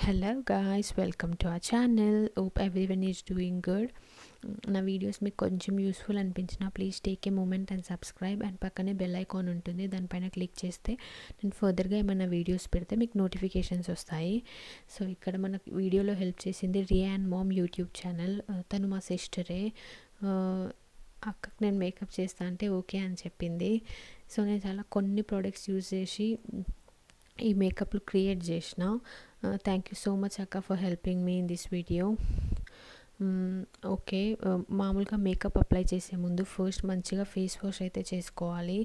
Hello guys, welcome to our channel. Hope everyone is doing good. నా videos మీకు కొంచెం useful అనిపించిన please take a moment and subscribe and పక్కనే bell icon ఉంటుంది, దానిపైన click చేస్తే నేను ఫర్దర్గా ఏమైనా వీడియోస్ పెడితే మీకు నోటిఫికేషన్స్ వస్తాయి. సో ఇక్కడ మన వీడియోలో హెల్ప్ చేసింది Riya and mom YouTube channel. తను మా సిస్టరే. అక్కకి నేను మేకప్ చేస్తా అంటే ఓకే అని చెప్పింది. సో నేను చాలా కొన్ని ప్రోడక్ట్స్ యూజ్ చేసి ఈ మేకప్లు క్రియేట్ చేసిన. థ్యాంక్ యూ సో మచ్ అక్క for helping me in this video. Okay, మామూలుగా మేకప్ అప్లై చేసే ముందు ఫస్ట్ మంచిగా ఫేస్ వాష్ అయితే చేసుకోవాలి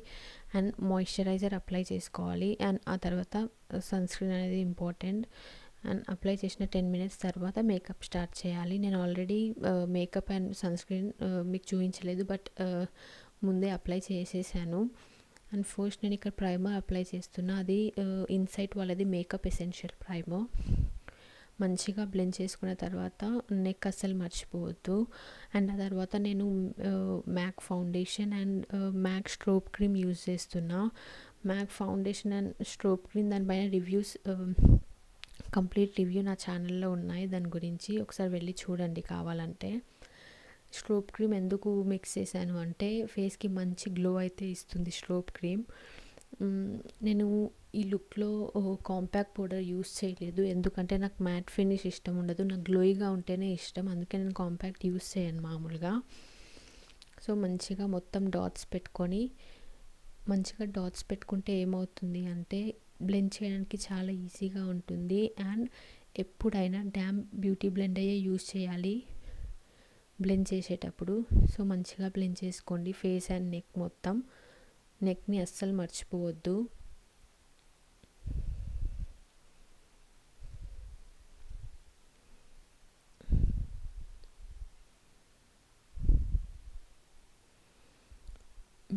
అండ్ మాయిశ్చరైజర్ అప్లై చేసుకోవాలి అండ్ ఆ తర్వాత సన్ స్క్రీన్ అనేది ఇంపార్టెంట్. అండ్ అప్లై చేసిన 10 minutes తర్వాత మేకప్ స్టార్ట్ చేయాలి. నేను already makeup and sunscreen మీకు చూపించలేదు, బట్ ముందే అప్లై చేసేసాను. అండ్ ఫస్ట్ నేను ఇక్కడ ప్రైమర్ అప్లై చేస్తున్నా. అది ఇన్సైట్ వాళ్ళది మేకప్ ఎసెన్షియల్ ప్రైమర్. మంచిగా బ్లెండ్ చేసుకున్న తర్వాత నెక్ అస్సలు మర్చిపోవద్దు. అండ్ ఆ తర్వాత నేను MAC foundation and MAC strobe cream use చేస్తున్నా. MAC foundation and strobe cream దానిపైన రివ్యూస్, కంప్లీట్ రివ్యూ నా ఛానల్లో ఉన్నాయి. దాని గురించి ఒకసారి వెళ్ళి చూడండి కావాలంటే. స్ట్రోబ్ క్రీమ్ ఎందుకు మిక్స్ చేశాను అంటే ఫేస్కి మంచి గ్లో అయితే ఇస్తుంది స్ట్రోబ్ క్రీమ్. నేను ఈ లుక్లో కాంపాక్ట్ పౌడర్ యూస్ చేయలేదు, ఎందుకంటే నాకు మ్యాట్ ఫినిష్ ఇష్టం ఉండదు, నాకు గ్లోయిగా ఉంటేనే ఇష్టం. అందుకే నేను కాంపాక్ట్ యూస్ చేయను మామూలుగా. సో మంచిగా మొత్తం డాట్స్ పెట్టుకుంటే ఏమవుతుంది అంటే బ్లెండ్ చేయడానికి చాలా ఈజీగా ఉంటుంది. అండ్ ఎప్పుడైనా బ్యూటీ బ్లెండర్ యూస్ చేయాలి బ్లెండ్ చేసేటప్పుడు. సో మంచిగా బ్లెండ్ చేసుకోండి ఫేస్ అండ్ నెక్ మొత్తం. నెక్ని అస్సలు మర్చిపోవద్దు.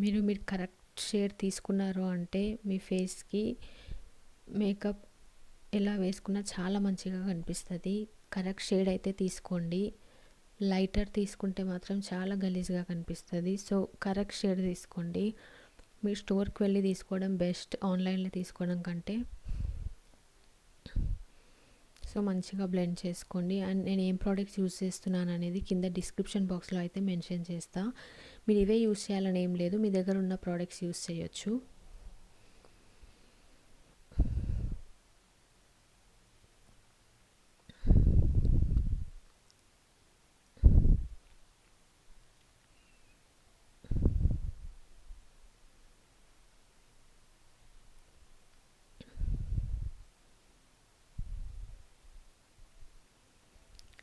మీరు కరెక్ట్ షేడ్ తీసుకున్నారు అంటే మీ ఫేస్కి మేకప్ ఎలా వేసుకున్నా చాలా మంచిగా కనిపిస్తుంది. కరెక్ట్ షేడ్ అయితే తీసుకోండి. లైటర్ తీసుకుంటే మాత్రం చాలా గలీజ్గా కనిపిస్తుంది. సో కరెక్ట్ షేడ్ తీసుకోండి. మీరు స్టోర్కి వెళ్ళి తీసుకోవడం బెస్ట్ ఆన్లైన్లో తీసుకోవడం కంటే. సో మంచిగా బ్లెండ్ చేసుకోండి. అండ్ నేను ఏం ప్రోడక్ట్స్ యూస్ చేస్తున్నాను అనేది కింద డిస్క్రిప్షన్ బాక్స్లో అయితే మెన్షన్ చేస్తా. మీరు ఇవే యూస్ చేయాలని ఏం లేదు, మీ దగ్గర ఉన్న ప్రోడక్ట్స్ యూస్ చేయొచ్చు.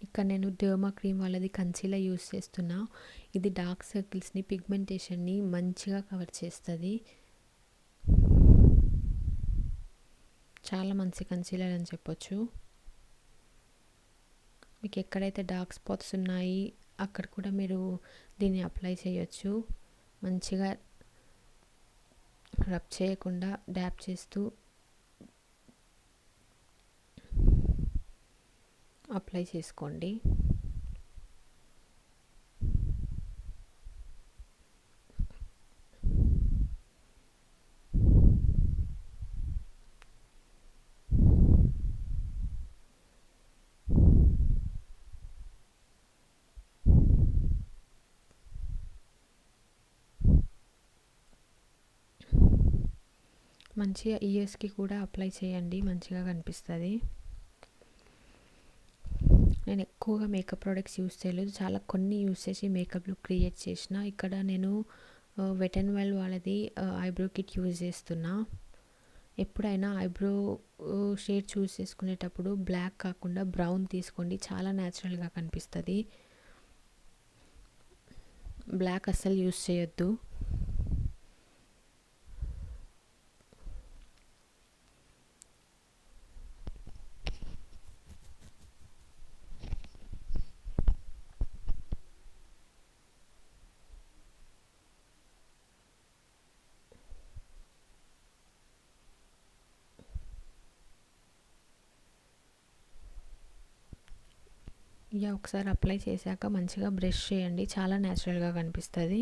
ఇక్కడ నేను డెర్మా క్రీమ్ వాళ్ళది కన్సీలర్ యూస్ చేస్తున్నా. ఇది డార్క్ సర్కిల్స్ని, పిగ్మెంటేషన్ని మంచిగా కవర్ చేస్తుంది. చాలా మంచి కన్సీలర్ అని చెప్పొచ్చు. మీకు ఎక్కడైతే డార్క్ స్పాట్స్ ఉన్నాయి అక్కడ కూడా మీరు దీన్ని అప్లై చేయొచ్చు. మంచిగా రబ్ చేయకుండా డ్యాప్ చేస్తూ అప్లై చేసుకోండి. మంచిగా ఇయర్స్కి కూడా అప్లై చేయండి, మంచిగా కనిపిస్తుంది. నేను ఎక్కువగా మేకప్ ప్రోడక్ట్స్ యూస్ చేయలేదు, చాలా కొన్ని యూస్ చేసి మేకప్ లుక్ క్రియేట్ చేసిన. ఇక్కడ నేను వెట్ అండ్ వైల్డ్ వాళ్ళది ఐబ్రో కిట్ యూజ్ చేస్తున్నా. ఎప్పుడైనా ఐబ్రో షేడ్ చూస్ చేసుకునేటప్పుడు బ్లాక్ కాకుండా బ్రౌన్ తీసుకోండి, చాలా న్యాచురల్గా కనిపిస్తుంది. బ్లాక్ అస్సలు యూస్ చేయొద్దు. ఇక ఒకసారి అప్లై చేశాక మంచిగా బ్రష్ చేయండి, చాలా న్యాచురల్గా కనిపిస్తుంది.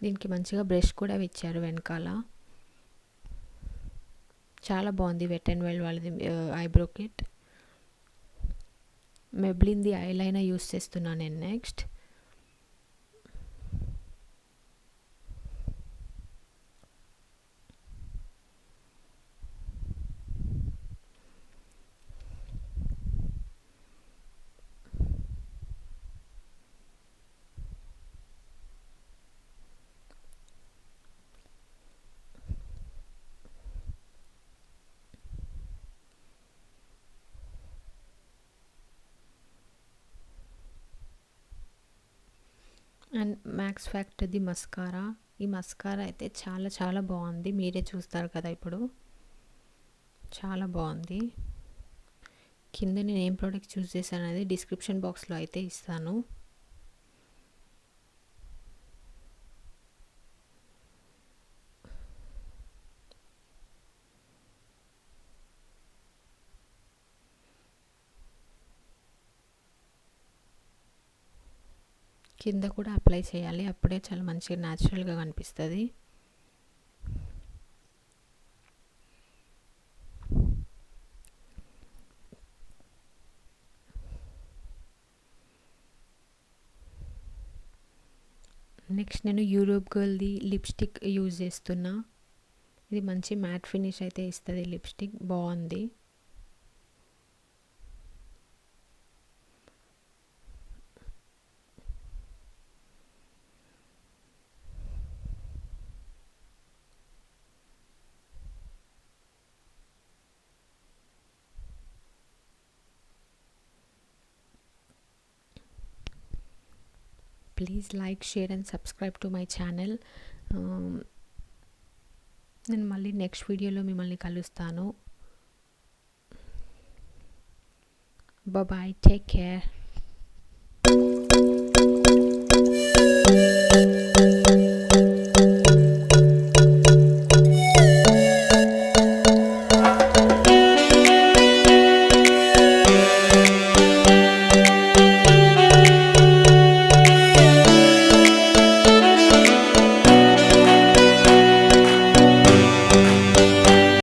దీనికి మంచిగా బ్రష్ కూడా ఇచ్చారు వెనకాల. చాలా బాగుంది వెట్ అండ్ వైల్డ్ వాళ్ళది ఐబ్రో కిట్. మెబ్లిన్ది ఐలైనర్ యూస్ చేస్తున్నాను నేను నెక్స్ట్. అండ్ మ్యాక్స్ ఫ్యాక్టర్ది మస్కారా. ఈ మస్కారా అయితే చాలా చాలా బాగుంది, మీరే చూస్తారు కదా ఇప్పుడు. చాలా బాగుంది. కింద నేను ఏం ప్రోడక్ట్ చూస్ చేశాను అనేది డిస్క్రిప్షన్ బాక్స్లో అయితే ఇస్తాను. కింద కూడా అప్లై చేయాలి, అప్పుడే చాలా మంచిగా న్యాచురల్గా కనిపిస్తుంది. నెక్స్ట్ నేను యూరోప్ గర్ల్ది లిప్స్టిక్ యూజ్ చేస్తున్నా. ఇది మంచి మ్యాట్ ఫినిష్ అయితే ఇస్తుంది, లిప్స్టిక్ బాగుంది. Please like, share and subscribe to my channel. నేను మళ్ళీ నెక్స్ట్ వీడియోలో మిమ్మల్ని కలుస్తాను. Bye, take care.